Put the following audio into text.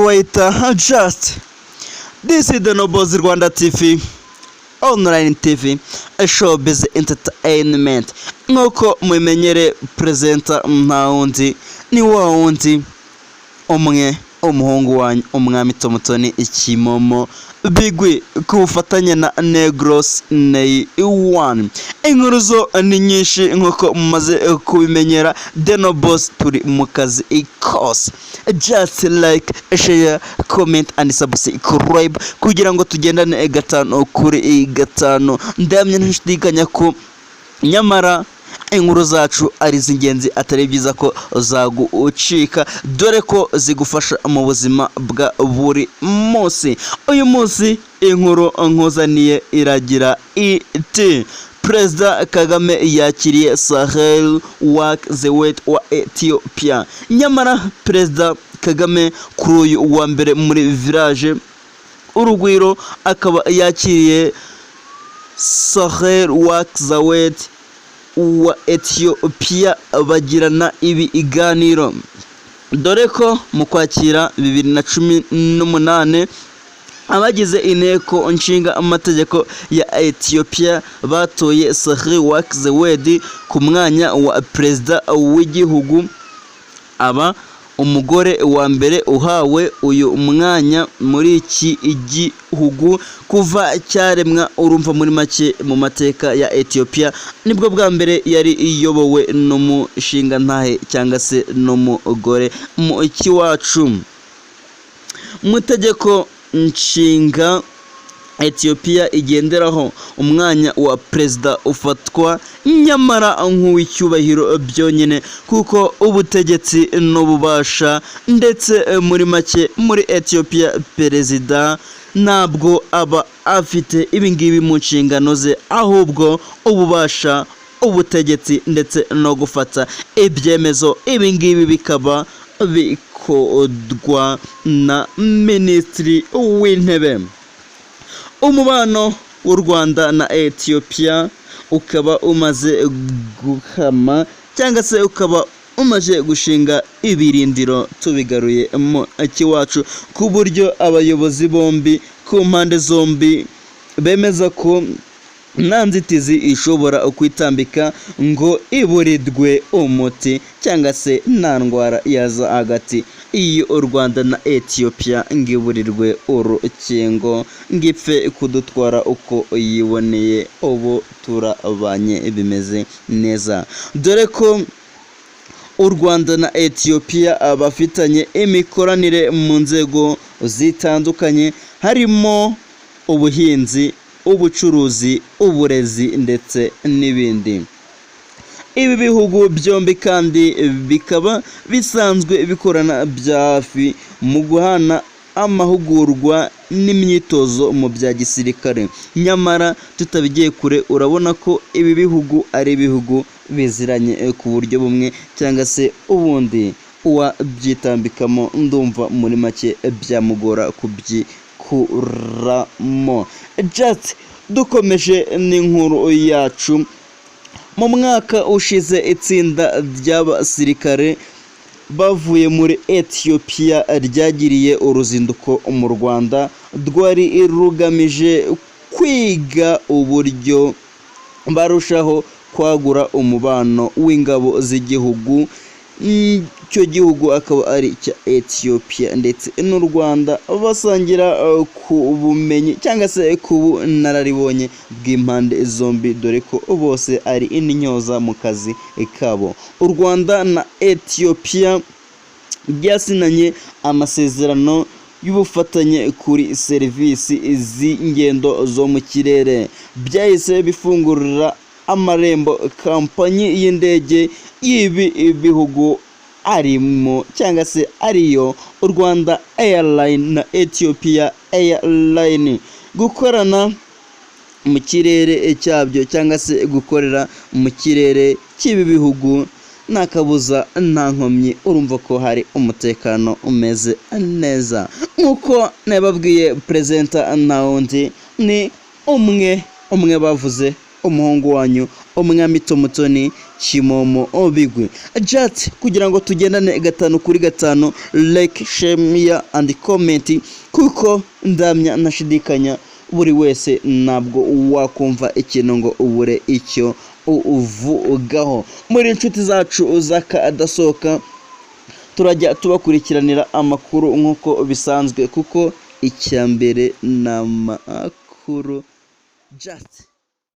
Waiter Just. This is the Nobles Rwanda TV, online TV, a showbiz entertainment. Nk'uko mumenyere presenter nta wundi ni wa wundi umwe umuhungu wanyu umwami Tomotoni Ikimomo Bigwi ku bufatanye na Negros Nay 1. Inkuru zo ni nyinshi nk'uko mumaze kubimenyera. The Nobles turi mu kazi ikose. Just like, share, comment and subscribe kugira ngo tugendane gatano kuri gatano. Ndamye ntishidikanya ko nyamara inkuru zacu ari zingenzi atari byiza ko zagucika, dore ko zigufasha mu buzima bwa buri munsi. Uyu munsi inkuru nkuzaniye iragira iti: Perezida Kagame yakiriye Sahel Work the Weight wa Ethiopia. Nyamara Perezida Kagame kuri uyu wa mbere muri village Urugwiro akaba yakiriye Sahel Work the Weight wa Ethiopia bagirana ibiganiro, dore ko mu kwakira 2018 abagize inteko nshinga amategeko ya Ethiopia batoye Sahel Work the Weight ku mwanya wa perezida w'igihugu. Aba umugore wa mbere uhawe uyu mwanya muri iki gihugu kuva cyaremwa. Urumva muri make mu mateka ya Ethiopia nibwo bwa mbere yari iyobowe n'umushinga ntahe cyangwa se n'umugore. Mu ikiwacu mu tegeko nshinga Ethiopia igenderaho umwanya wa perezida ufatwa nyamara nk'uw'icyubahiro byonyine, kuko ubutegetsi n'ububasha ndetse muri make muri Ethiopia perezida ntabwo aba afite ibingibi mu nshingano ze, ahubwo ububasha, ubutegetsi ndetse no gufata ibyemezo ibingibi bikaba bikodwa na minisitiri w'intebe. Umubano w'u Rwanda na Ethiopia ukaba umaze guhama cyangwa se ukaba umaze gushinga ibirindiro, tubigaruye mu kiwacu ku buryo abayobozi bombi ku mpande zombi bemeza ko nta nzitizi ishobora kwitambika ngo iburidwe umuti cyangwa se nta ndwara yaza hagati iyo u Rwanda na Ethiopia ngiburirwe urukingo ngipfe kudutwara uko yiboneye. Ubu turabanye bimeze neza, dore ko u Rwanda na Ethiopia abafitanye imikoranire mu nzego zitandukanye, harimo ubuhinzi, ubucuruzi, uburezi ndetse n'ibindi. Ibi bihugu byombi kandi bikaba bisanzwe bikorana bya hafi mu guhana amahugurwa n'imyitozo mu bya gisirikare. Nyamara tutabigiye kure, urabona ko ibi bihugu ari ibihugu biziranye ku buryo bumwe cyangwa se ubundi. Uwabyitambikamo ndumva muri make byamugora kubyikuramo. Just dukomeje n'inkuru yacu. Mu mwaka ushize itsinda ry'abasirikare bavuye muri Ethiopia ryagiriye uruzinduko mu Rwanda, rwari rugamije kwiga uburyo barushaho kwagura umubano w'ingabo z'igihugu. Icyo gihugu akaba ari cya Ethiopia ndetse n'u Rwanda, basangira ku bumenyi cyangwa se ku bunararibonye bw'impande zombi, dore ko bose ari intyoza mu kazi kabo. U Rwanda na Ethiopia byasinanye amasezerano y'ubufatanye kuri serivisi z'ingendo zo mu kirere. Byahise bifungurira amarembo kampanyi y'indege y'ibi bihugu arimo cyangwa se ariyo u Rwanda Airline na Ethiopia Airline gukorana mu kirere cyabyo cyangwa se gukorera mu kirere cy'ibi bihugu. Nta kabuza nta nkomyi, urumva ko hari umutekano umeze neza. Nk'uko nababwiye, presenter nta wundi ni umwe bavuze umuhungu wanyu umwami Tomutoni Kimomo Bigwi Jat, kugira ngo tugendane 5 kuri 5, like, share and comment, kuko ndamya nashidikanya buri wese ntabwo wakumva ikintu ngo ubure icyo uvugaho. Muri inshuti zacu zakadasohoka turajya tubakurikiranira amakuru nk'uko bisanzwe, kuko icyambere n'amakuru. Just